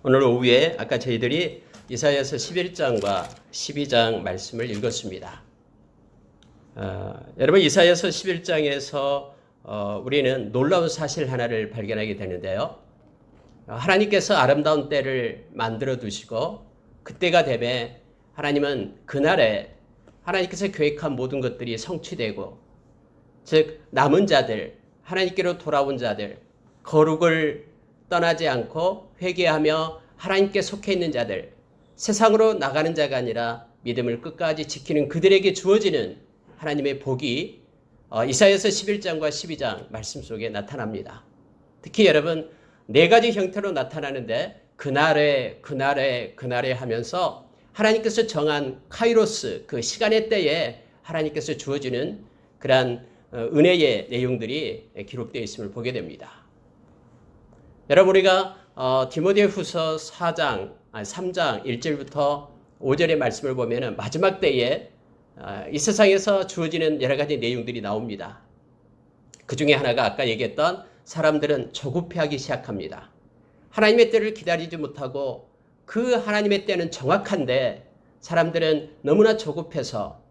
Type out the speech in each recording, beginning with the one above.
오늘 오후에 아까 저희들이 이사야서 11장과 12장 말씀을 읽었습니다. 여러분 이사야서 11장에서 우리는 놀라운 사실 하나를 발견하게 되는데요. 하나님께서 아름다운 때를 만들어 두시고 그때가 되면 하나님은 그날에 하나님께서 계획한 모든 것들이 성취되고, 즉 남은 자들, 하나님께로 돌아온 자들, 거룩을 떠나지 않고 회개하며 하나님께 속해 있는 자들, 세상으로 나가는 자가 아니라 믿음을 끝까지 지키는 그들에게 주어지는 하나님의 복이 이사야서 11장과 12장 말씀 속에 나타납니다. 특히 여러분 네 가지 형태로 나타나는데 그날에 하면서 하나님께서 정한 카이로스, 그 시간의 때에 하나님께서 주어지는 그러한 은혜의 내용들이 기록되어 있음을 보게 됩니다. 여러분 우리가 디모데후서 3장 1절부터 5절의 말씀을 보면 마지막 때에 이 세상에서 주어지는 여러 가지 내용들이 나옵니다. 그 중에 하나가 아까 얘기했던 사람들은 조급해하기 시작합니다. 하나님의 때를 기다리지 못하고 그 하나님의 때는 정확한데 사람들은 너무나 조급해서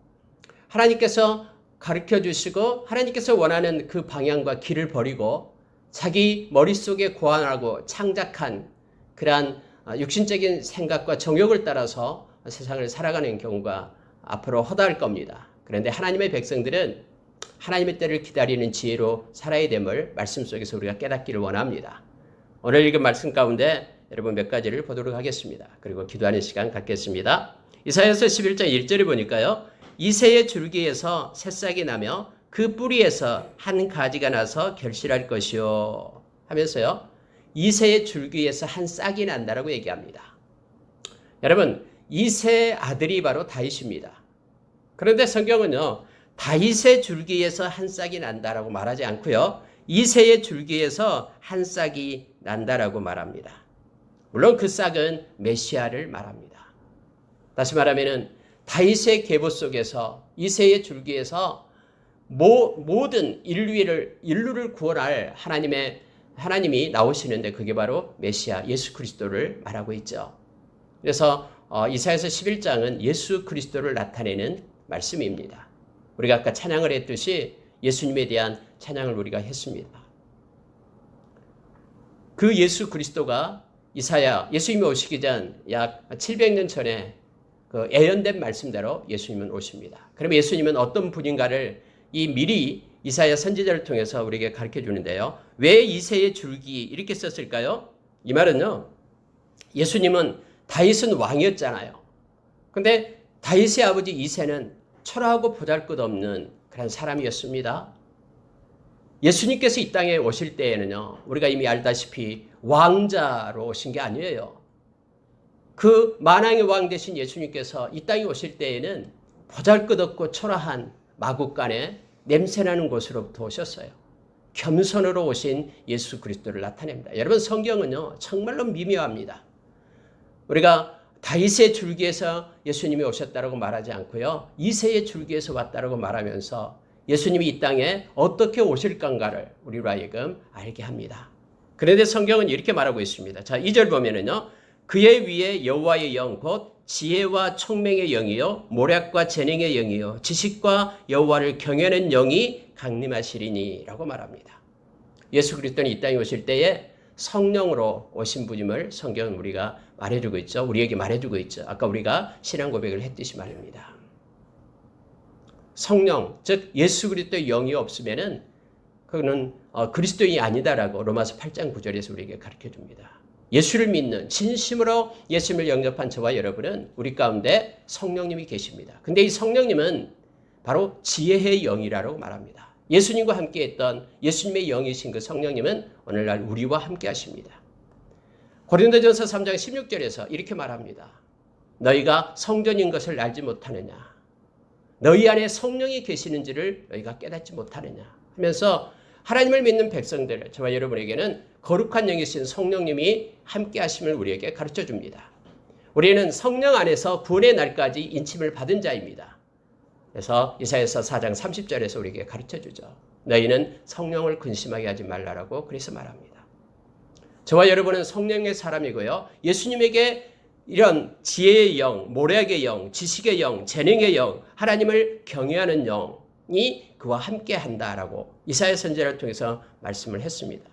하나님께서 가르쳐 주시고 하나님께서 원하는 그 방향과 길을 버리고 자기 머릿속에 고안하고 창작한 그러한 육신적인 생각과 정욕을 따라서 세상을 살아가는 경우가 앞으로 허다할 겁니다. 그런데 하나님의 백성들은 하나님의 때를 기다리는 지혜로 살아야 됨을 말씀 속에서 우리가 깨닫기를 원합니다. 오늘 읽은 말씀 가운데 여러분 몇 가지를 보도록 하겠습니다. 그리고 기도하는 시간 갖겠습니다. 이사야서 11장 1절에 보니까요. 이새의 줄기에서 새싹이 나며 그 뿌리에서 한 가지가 나서 결실할 것이요 하면서요. 이새의 줄기에서 한 싹이 난다라고 얘기합니다. 여러분 이새의 아들이 바로 다윗입니다. 그런데 성경은요. 다윗의 줄기에서 한 싹이 난다라고 말하지 않고요. 이새의 줄기에서 한 싹이 난다라고 말합니다. 물론 그 싹은 메시아를 말합니다. 다시 말하면 다윗의 계보 속에서 이새의 줄기에서 모든 인류를 구원할 하나님이 나오시는데 그게 바로 메시아 예수 그리스도를 말하고 있죠. 그래서 이사야서 11장은 예수 그리스도를 나타내는 말씀입니다. 우리가 아까 찬양을 했듯이 예수님에 대한 찬양을 우리가 했습니다. 그 예수 그리스도가 예수님이 오시기 전 약 700년 전에 그 예언된 말씀대로 예수님은 오십니다. 그러면 예수님은 어떤 분인가를 미리 이사야 선지자를 통해서 우리에게 가르쳐 주는데요. 왜 이새의 줄기 이렇게 썼을까요? 이 말은요. 예수님은 다윗은 왕이었잖아요. 그런데 다윗의 아버지 이새는 초라하고 보잘것없는 그런 사람이었습니다. 예수님께서 이 땅에 오실 때에는요. 우리가 이미 알다시피 왕자로 오신 게 아니에요. 그 만왕의 왕 되신 예수님께서 이 땅에 오실 때에는 보잘것없고 초라한 마국간에 냄새나는 곳으로부터 오셨어요. 겸손으로 오신 예수 그리스도를 나타냅니다. 여러분 성경은요. 정말로 미묘합니다. 우리가 다윗의 줄기에서 예수님이 오셨다고 말하지 않고요. 이새의 줄기에서 왔다고 말하면서 예수님이 이 땅에 어떻게 오실 건가를 우리로 하여금 알게 합니다. 그런데 성경은 이렇게 말하고 있습니다. 자, 2절 보면은요. 그의 위에 여호와의 영 곧 지혜와 총명의 영이요 모략과 재능의 영이요 지식과 여호와를 경외하는 영이 강림하시리니 라고 말합니다. 예수 그리스도는 이 땅에 오실 때에 성령으로 오신 분임을 성경은 우리가 말해주고 있죠. 우리에게 말해주고 있죠. 아까 우리가 신앙 고백을 했듯이 말입니다. 성령, 즉 예수 그리스도의 영이 없으면은 그는 그리스도인이 아니다라고 로마서 8장 9절에서 우리에게 가르쳐줍니다. 예수를 믿는 진심으로 예수님을 영접한 저와 여러분은 우리 가운데 성령님이 계십니다. 근데 이 성령님은 바로 지혜의 영이라고 말합니다. 예수님과 함께 했던 예수님의 영이신 그 성령님은 오늘날 우리와 함께 하십니다. 고린도전서 3장 16절에서 이렇게 말합니다. 너희가 성전인 것을 알지 못하느냐. 너희 안에 성령이 계시는지를 너희가 깨닫지 못하느냐 하면서 하나님을 믿는 백성들, 저와 여러분에게는 거룩한 영이신 성령님이 함께 하심을 우리에게 가르쳐 줍니다. 우리는 성령 안에서 구원의 날까지 인침을 받은 자입니다. 그래서 이사야서 4장 30절에서 우리에게 가르쳐 주죠. 너희는 성령을 근심하게 하지 말라라고 그래서 말합니다. 저와 여러분은 성령의 사람이고요. 예수님에게 이런 지혜의 영, 모략의 영, 지식의 영, 재능의 영, 하나님을 경외하는 영이 그와 함께 한다라고 이사야 선지자를 통해서 말씀을 했습니다.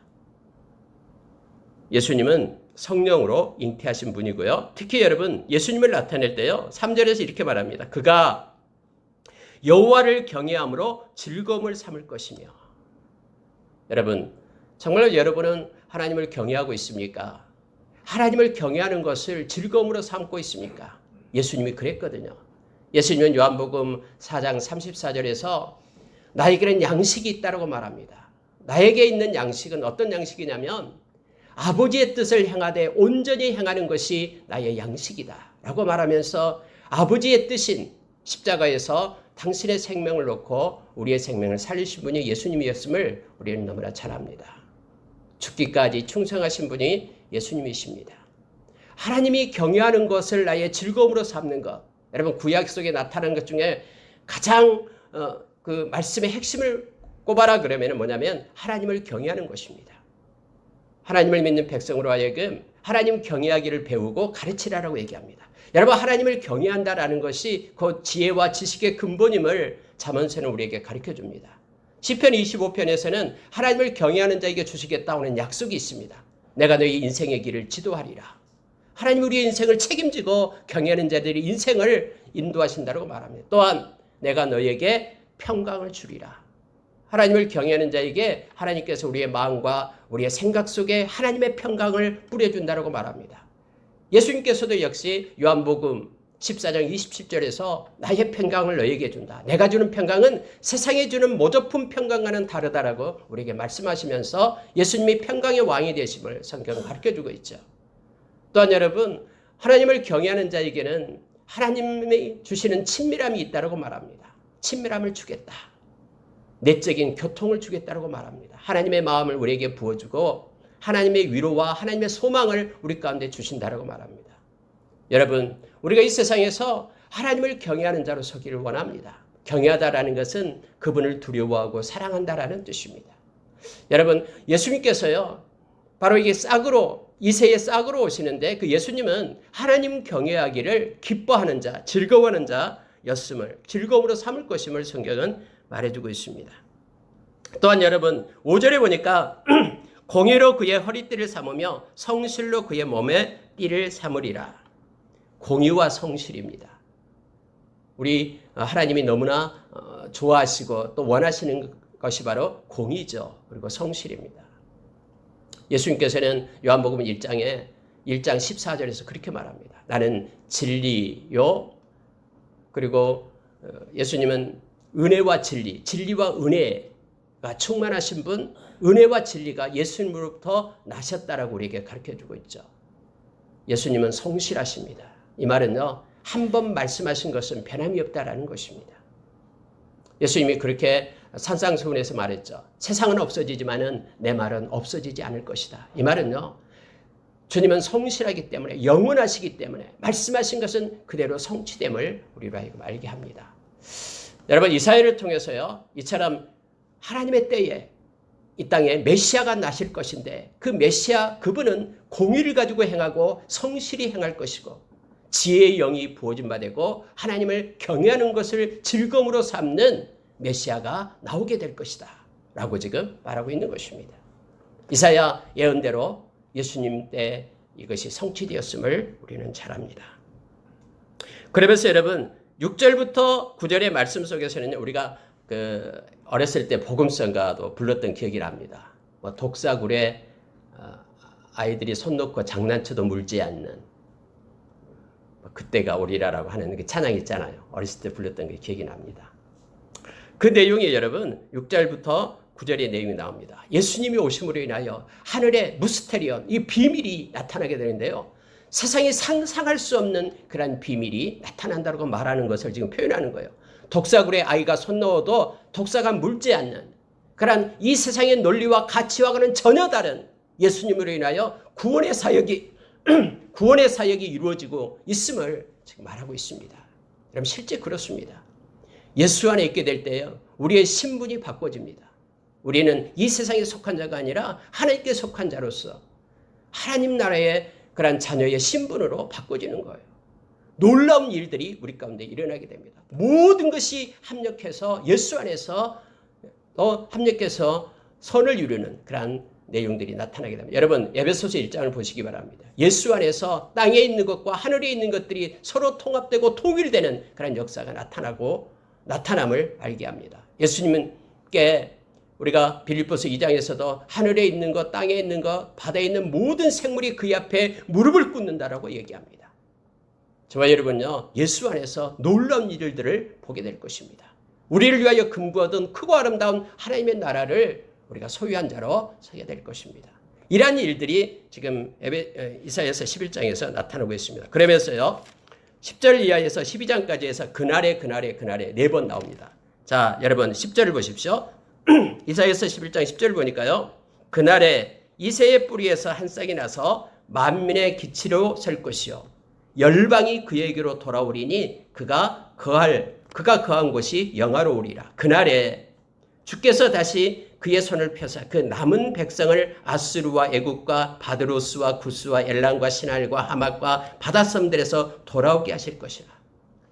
예수님은 성령으로 잉태하신 분이고요. 특히 여러분 예수님을 나타낼 때요. 3절에서 이렇게 말합니다. 그가 여호와를 경외함으로 즐거움을 삼을 것이며. 여러분 정말로 여러분은 하나님을 경외하고 있습니까? 하나님을 경외하는 것을 즐거움으로 삼고 있습니까? 예수님이 그랬거든요. 예수님은 요한복음 4장 34절에서 나에게는 양식이 있다고 말합니다. 나에게 있는 양식은 어떤 양식이냐면 아버지의 뜻을 행하되 온전히 행하는 것이 나의 양식이다 라고 말하면서 아버지의 뜻인 십자가에서 당신의 생명을 놓고 우리의 생명을 살리신 분이 예수님이었음을 우리는 너무나 잘 압니다. 죽기까지 충성하신 분이 예수님이십니다. 하나님이 경외하는 것을 나의 즐거움으로 삼는 것. 여러분 구약 속에 나타나는 것 중에 가장 그 말씀의 핵심을 꼽아라 그러면 뭐냐면 하나님을 경외하는 것입니다. 하나님을 믿는 백성으로 하여금 하나님 경외하기를 배우고 가르치라라고 얘기합니다. 여러분 하나님을 경외한다라는 것이 그 지혜와 지식의 근본임을 잠언서는 우리에게 가르쳐줍니다. 시편 25편에서는 하나님을 경외하는 자에게 주시겠다는 약속이 있습니다. 내가 너희 인생의 길을 지도하리라. 하나님 우리의 인생을 책임지고 경외하는 자들이 인생을 인도하신다고 말합니다. 또한 내가 너희에게 평강을 주리라. 하나님을 경외하는 자에게 하나님께서 우리의 마음과 우리의 생각 속에 하나님의 평강을 뿌려준다고 말합니다. 예수님께서도 역시 요한복음 14장 27절에서 나의 평강을 너에게 준다. 내가 주는 평강은 세상에 주는 모조품 평강과는 다르다라고 우리에게 말씀하시면서 예수님이 평강의 왕이 되심을 성경은 가르쳐주고 있죠. 또한 여러분 하나님을 경외하는 자에게는 하나님이 주시는 친밀함이 있다고 말합니다. 친밀함을 주겠다. 내적인 교통을 주겠다고 말합니다. 하나님의 마음을 우리에게 부어주고 하나님의 위로와 하나님의 소망을 우리 가운데 주신다고 말합니다. 여러분 우리가 이 세상에서 하나님을 경외하는 자로 서기를 원합니다. 경외하다라는 것은 그분을 두려워하고 사랑한다라는 뜻입니다. 여러분 예수님께서요 바로 이게 싹으로 이세의 싹으로 오시는데 그 예수님은 하나님 경외하기를 기뻐하는 자, 즐거워하는 자였음을 즐거움으로 삼을 것임을 성경은 말해주고 있습니다. 또한 여러분 5절에 보니까 공의로 그의 허리띠를 삼으며 성실로 그의 몸에 띠를 삼으리라. 공의와 성실입니다. 우리 하나님이 너무나 좋아하시고 또 원하시는 것이 바로 공의죠. 그리고 성실입니다. 예수님께서는 요한복음 1장 14절에서 그렇게 말합니다. 나는 진리요. 그리고 예수님은 은혜와 진리, 진리와 은혜가 충만하신 분, 은혜와 진리가 예수님으로부터 나셨다라고 우리에게 가르쳐주고 있죠. 예수님은 성실하십니다. 이 말은요, 한 번 말씀하신 것은 변함이 없다라는 것입니다. 예수님이 그렇게 산상수훈에서 말했죠. 세상은 없어지지만은 내 말은 없어지지 않을 것이다. 이 말은요, 주님은 성실하기 때문에 영원하시기 때문에 말씀하신 것은 그대로 성취됨을 우리로 하여금 알게 합니다. 여러분 이사야를 통해서요, 이처럼 하나님의 때에 이 땅에 메시아가 나실 것인데 그 메시아 그분은 공의를 가지고 행하고 성실히 행할 것이고 지혜의 영이 부어진 바 되고 하나님을 경외하는 것을 즐거움으로 삼는 메시아가 나오게 될 것이다 라고 지금 말하고 있는 것입니다. 이사야 예언대로 예수님 때 이것이 성취되었음을 우리는 잘 압니다. 그러면서 여러분 6절부터 9절의 말씀 속에서는 우리가 어렸을 때 복음성가도 불렀던 기억이 납니다. 뭐 독사굴에 아이들이 손 놓고 장난쳐도 물지 않는 그때가 오리라라고 하는 그 찬양 있잖아요. 어렸을 때 불렀던 게 기억이 납니다. 그 내용이 여러분 6절부터 9절의 내용이 나옵니다. 예수님이 오심으로 인하여 하늘의 무스테리온 이 비밀이 나타나게 되는데요. 세상이 상상할 수 없는 그런 비밀이 나타난다고 말하는 것을 지금 표현하는 거예요. 독사굴에 아이가 손 넣어도 독사가 물지 않는 그런 이 세상의 논리와 가치와는 전혀 다른 예수님으로 인하여 구원의 사역이 이루어지고 있음을 지금 말하고 있습니다. 여러분 실제 그렇습니다. 예수 안에 있게 될 때요, 우리의 신분이 바꿔집니다. 우리는 이 세상에 속한 자가 아니라 하나님께 속한 자로서 하나님 나라의 그런 자녀의 신분으로 바꿔지는 거예요. 놀라운 일들이 우리 가운데 일어나게 됩니다. 모든 것이 합력해서 예수 안에서 합력해서 선을 이루는 그런 내용들이 나타나게 됩니다. 여러분 에베소서 1장을 보시기 바랍니다. 예수 안에서 땅에 있는 것과 하늘에 있는 것들이 서로 통합되고 통일되는 그런 역사가 나타남을 알게 합니다. 예수님께 우리가 빌립보서 2장에서도 하늘에 있는 것, 땅에 있는 것, 바다에 있는 모든 생물이 그의 앞에 무릎을 꿇는다라고 얘기합니다. 저와 여러분요, 예수 안에서 놀라운 일들을 보게 될 것입니다. 우리를 위하여 금부어둔 크고 아름다운 하나님의 나라를 우리가 소유한 자로 서게 될 것입니다. 이러한 일들이 지금 이사야서 11장에서 나타나고 있습니다. 그러면서요, 10절 이하에서 12장까지 해서 그날에 4번 나옵니다. 자, 여러분 10절을 보십시오. 이사야서 11장 10절을 보니까요. 그날에 이새의 뿌리에서 한 싹이 나서 만민의 기치로 설 것이요 열방이 그에게로 돌아오리니 그가 거한 곳이 영화로우리라. 그날에 주께서 다시 그의 손을 펴사 그 남은 백성을 아수르와 애국과 바드로스와 구스와 엘람과 시날과 하맛과 바닷섬들에서 돌아오게 하실 것이라.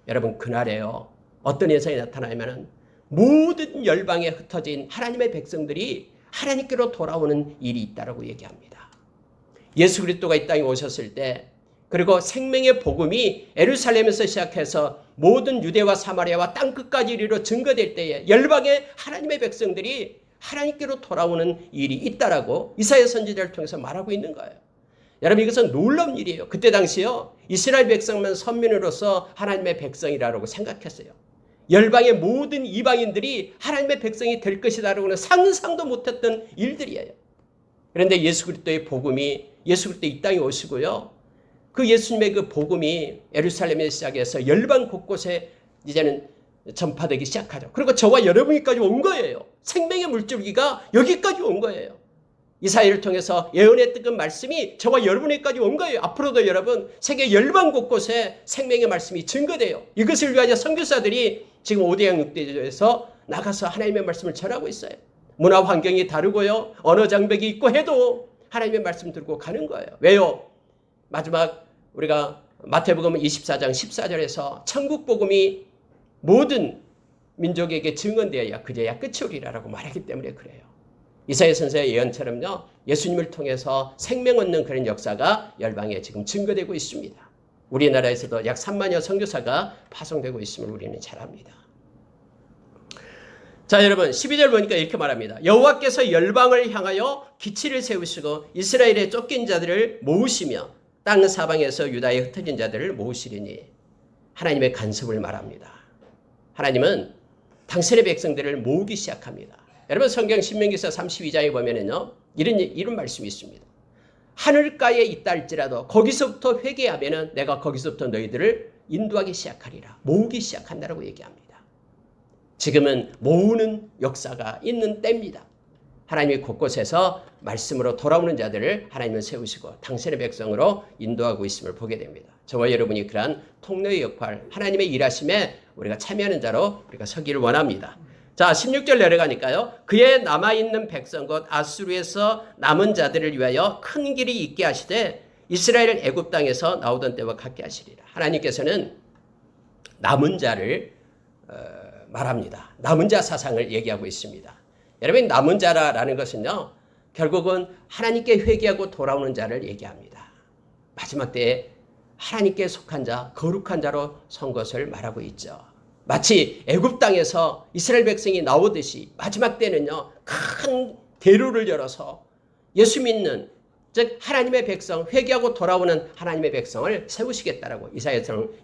여러분 그날에요. 어떤 현상이 나타나냐면 모든 열방에 흩어진 하나님의 백성들이 하나님께로 돌아오는 일이 있다라고 얘기합니다. 예수 그리스도가 이 땅에 오셨을 때 그리고 생명의 복음이 예루살렘에서 시작해서 모든 유대와 사마리아와 땅끝까지 이르러 증거될 때에 열방의 하나님의 백성들이 하나님께로 돌아오는 일이 있다라고 이사야 선지자를 통해서 말하고 있는 거예요. 여러분 이것은 놀라운 일이에요. 그때 당시요 이스라엘 백성만 선민으로서 하나님의 백성이라고 생각했어요. 열방의 모든 이방인들이 하나님의 백성이 될 것이다라고는 상상도 못했던 일들이에요. 그런데 예수 그리스도의 복음이 예수 그리스도 이 땅에 오시고요. 그 예수님의 그 복음이 예루살렘에 시작해서 열방 곳곳에 이제는 전파되기 시작하죠. 그리고 저와 여러분까지 온 거예요. 생명의 물줄기가 여기까지 온 거예요. 이사야를 통해서 예언했던 말씀이 저와 여러분에까지 온 거예요. 앞으로도 여러분 세계 열방 곳곳에 생명의 말씀이 증거돼요. 이것을 위하여 선교사들이 지금 5대양 6대조에서 나가서 하나님의 말씀을 전하고 있어요. 문화 환경이 다르고요. 언어 장벽이 있고 해도 하나님의 말씀 들고 가는 거예요. 왜요? 마지막 우리가 마태복음 24장 14절에서 천국 복음이 모든 민족에게 증언되어야 그제야 끝이 오리라라고 말했기 때문에 그래요. 이사야 선생의 예언처럼요. 예수님을 통해서 생명 얻는 그런 역사가 열방에 지금 증거되고 있습니다. 우리나라에서도 약 3만여 선교사가 파송되고 있음을 우리는 잘 압니다. 자 여러분 12절 보니까 이렇게 말합니다. 여호와께서 열방을 향하여 기치를 세우시고 이스라엘의 쫓긴 자들을 모으시며 땅 사방에서 유다의 흩어진 자들을 모으시리니 하나님의 간섭을 말합니다. 하나님은 당신의 백성들을 모으기 시작합니다. 여러분 성경 신명기서 32장에 보면은요 이런 말씀이 있습니다. 하늘가에 있다 할지라도 거기서부터 회개하면은 내가 거기서부터 너희들을 인도하기 시작하리라. 모으기 시작한다라고 얘기합니다. 지금은 모으는 역사가 있는 때입니다. 하나님이 곳곳에서 말씀으로 돌아오는 자들을 하나님은 세우시고 당신의 백성으로 인도하고 있음을 보게 됩니다. 저와 여러분이 그러한 통로의 역할, 하나님의 일하심에 우리가 참여하는 자로 우리가 서기를 원합니다. 자, 16절 내려가니까요. 그의 남아있는 백성 곧 아수르에서 남은 자들을 위하여 큰 길이 있게 하시되 이스라엘 애굽 땅에서 나오던 때와 같게 하시리라. 하나님께서는 남은 자를 말합니다. 남은 자 사상을 얘기하고 있습니다. 여러분 남은 자라는 것은요. 결국은 하나님께 회개하고 돌아오는 자를 얘기합니다. 마지막 때에 하나님께 속한 자, 거룩한 자로 선 것을 말하고 있죠. 마치 애굽 땅에서 이스라엘 백성이 나오듯이 마지막 때는요. 큰 대로를 열어서 예수 믿는 즉 하나님의 백성, 회개하고 돌아오는 하나님의 백성을 세우시겠다라고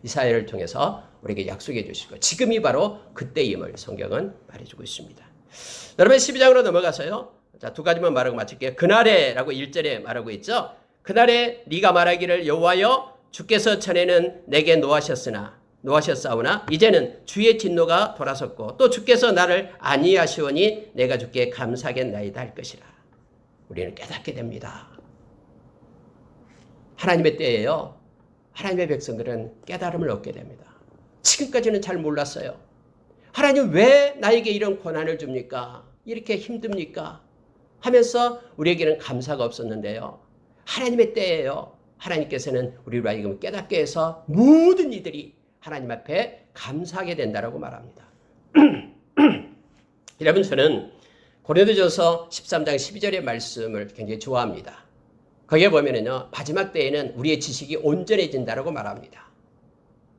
이사야를 통해서 우리에게 약속해 주시고 지금이 바로 그때임을 성경은 말해주고 있습니다. 여러분 12장으로 넘어가서요. 자, 두 가지만 말하고 마칠게요. 그날에라고 1절에 말하고 있죠. 그날에 네가 말하기를 여호와여 주께서 전에는 내게 노하셨사오나 이제는 주의 진노가 돌아섰고 또 주께서 나를 안위하시오니 내가 주께 감사하겠나이다 할 것이라. 우리는 깨닫게 됩니다. 하나님의 때에요. 하나님의 백성들은 깨달음을 얻게 됩니다. 지금까지는 잘 몰랐어요. 하나님 왜 나에게 이런 고난을 줍니까? 이렇게 힘듭니까? 하면서 우리에게는 감사가 없었는데요. 하나님의 때예요. 하나님께서는 우리로 하여금 깨닫게 해서 모든 이들이 하나님 앞에 감사하게 된다라고 말합니다. 여러분, 저는 고린도전서 13장 12절의 말씀을 굉장히 좋아합니다. 거기에 보면은요, 마지막 때에는 우리의 지식이 온전해진다라고 말합니다.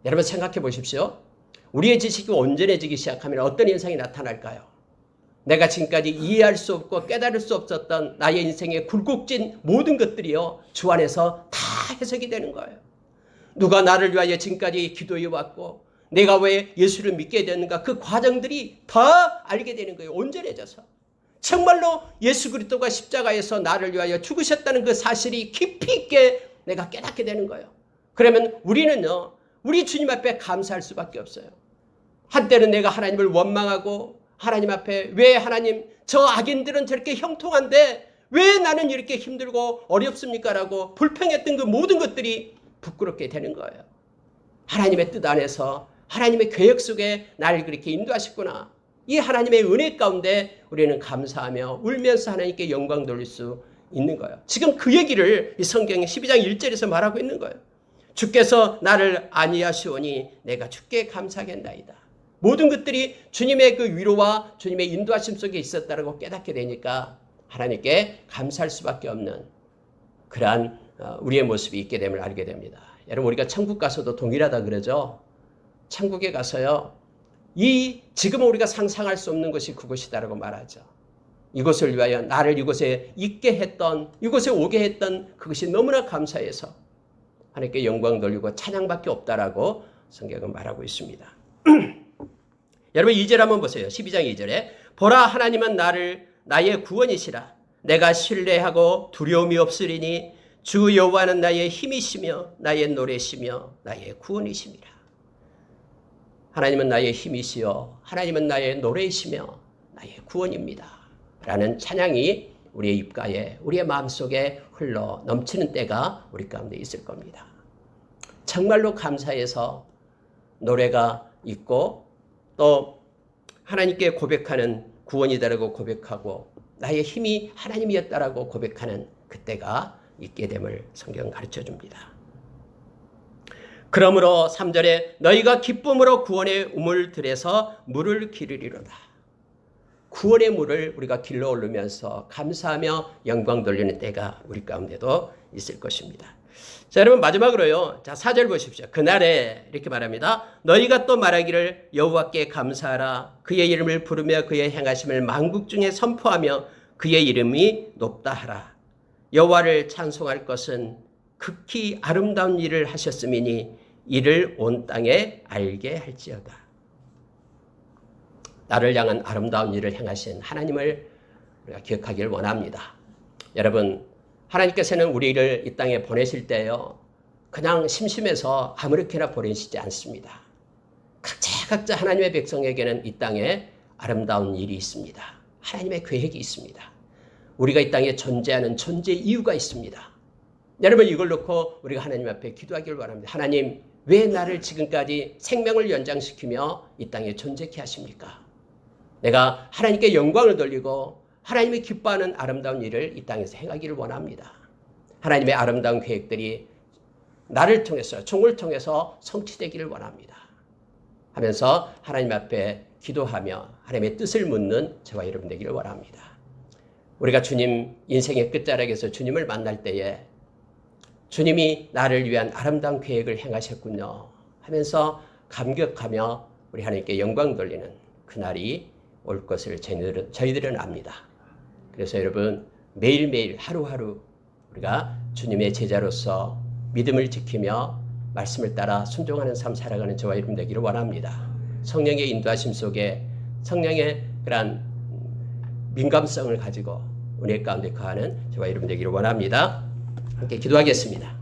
여러분 생각해 보십시오. 우리의 지식이 온전해지기 시작하면 어떤 현상이 나타날까요? 내가 지금까지 이해할 수 없고 깨달을 수 없었던 나의 인생의 굴곡진 모든 것들이요, 주 안에서 다 해석이 되는 거예요. 누가 나를 위하여 지금까지 기도해 왔고 내가 왜 예수를 믿게 됐는가, 그 과정들이 다 알게 되는 거예요. 온전해져서. 정말로 예수 그리스도가 십자가에서 나를 위하여 죽으셨다는 그 사실이 깊이 있게 내가 깨닫게 되는 거예요. 그러면 우리는요, 우리 주님 앞에 감사할 수밖에 없어요. 한때는 내가 하나님을 원망하고 하나님 앞에 왜 하나님, 저 악인들은 저렇게 형통한데 왜 나는 이렇게 힘들고 어렵습니까? 라고 불평했던 그 모든 것들이 부끄럽게 되는 거예요. 하나님의 뜻 안에서 하나님의 계획 속에 나를 그렇게 인도하셨구나. 이 하나님의 은혜 가운데 우리는 감사하며 울면서 하나님께 영광 돌릴 수 있는 거예요. 지금 그 얘기를 이 성경 12장 1절에서 말하고 있는 거예요. 주께서 나를 안위하시오니 내가 주께 감사하겠나이다. 모든 것들이 주님의 그 위로와 주님의 인도하심 속에 있었다고 깨닫게 되니까 하나님께 감사할 수밖에 없는 그러한 우리의 모습이 있게 됨을 알게 됩니다. 여러분, 우리가 천국 가서도 동일하다 그러죠. 천국에 가서요, 지금 우리가 상상할 수 없는 것이 그곳이다라고 말하죠. 이곳을 위하여 나를 이곳에 있게 했던, 이곳에 오게 했던 그것이 너무나 감사해서 하나님께 영광 돌리고 찬양밖에 없다라고 성경은 말하고 있습니다. 여러분 2절 한번 보세요. 12장 2절에 보라, 하나님은 나의 구원이시라. 내가 신뢰하고 두려움이 없으리니 주 여호와는 나의 힘이시며 나의 노래시며 나의 구원이십니다. 하나님은 나의 힘이시여 하나님은 나의 노래이시며 나의 구원입니다. 라는 찬양이 우리의 입가에, 우리의 마음속에 흘러 넘치는 때가 우리 가운데 있을 겁니다. 정말로 감사해서 노래가 있고 또 하나님께 고백하는 구원이다라고 고백하고 나의 힘이 하나님이었다라고 고백하는 그때가 있게 됨을 성경은 가르쳐 줍니다. 그러므로 3절에 너희가 기쁨으로 구원의 우물들에서 물을 기르리로다. 구원의 물을 우리가 길러 오르면서 감사하며 영광 돌리는 때가 우리 가운데도 있을 것입니다. 자, 여러분 마지막으로요. 자, 4절 보십시오. 그날에 이렇게 말합니다. 너희가 또 말하기를 여호와께 감사하라. 그의 이름을 부르며 그의 행하심을 만국 중에 선포하며 그의 이름이 높다 하라. 여호와를 찬송할 것은 극히 아름다운 일을 하셨음이니 이를 온 땅에 알게 할지어다. 나를 향한 아름다운 일을 행하신 하나님을 우리가 기억하기를 원합니다. 여러분, 하나님께서는 우리를 이 땅에 보내실 때요, 그냥 심심해서 아무렇게나 보내시지 않습니다. 각자 하나님의 백성에게는 이 땅에 아름다운 일이 있습니다. 하나님의 계획이 있습니다. 우리가 이 땅에 존재하는 존재 이유가 있습니다. 여러분, 이걸 놓고 우리가 하나님 앞에 기도하기를 원합니다. 하나님, 왜 나를 지금까지 생명을 연장시키며 이 땅에 존재케 하십니까? 내가 하나님께 영광을 돌리고 하나님이 기뻐하는 아름다운 일을 이 땅에서 행하기를 원합니다. 하나님의 아름다운 계획들이 나를 통해서, 종을 통해서 성취되기를 원합니다. 하면서 하나님 앞에 기도하며 하나님의 뜻을 묻는 저와 여러분 되기를 원합니다. 우리가 주님 인생의 끝자락에서 주님을 만날 때에 주님이 나를 위한 아름다운 계획을 행하셨군요 하면서 감격하며 우리 하나님께 영광 돌리는 그날이 올 것을 저희들은 압니다. 그래서 여러분, 매일매일 하루하루 우리가 주님의 제자로서 믿음을 지키며 말씀을 따라 순종하는 삶 살아가는 저와 여러분 되기를 원합니다. 성령의 인도하심 속에 성령의 그러한 민감성을 가지고 은혜 가운데 거하는 저와 여러분 되기를 원합니다. 함께 기도하겠습니다.